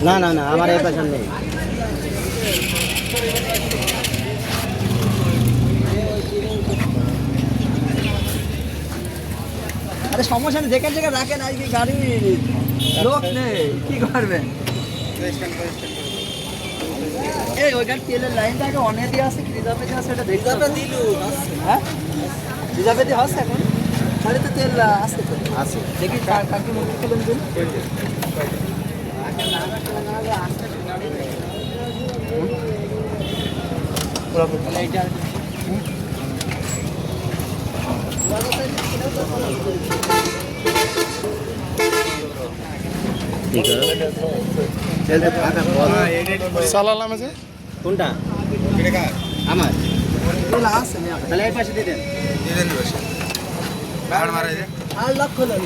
না না না আমার এই পাশে নেই। আরে সমস্যা নেই, যেখানে যেখানে রাখেন আজকে গাড়ি লোক নেই, কি করবেন? এই ওইখানে তেলের লাইনটাকে অনেক দিয়ে আসছে, রিজার্ভে দিয়ে আসছে, এটা দেখতে দিলু। হ্যাঁ রিজার্ভে দিয়ে আসছে এখন, তাহলে তো তেল আসছে তো আছে। দেখি কাকি মুখে খেলেন দিন। চালালাম আছে কোনটা আমার তাহলে এই পাশে দিয়ে দেন। আর লক্ষ্য নেই,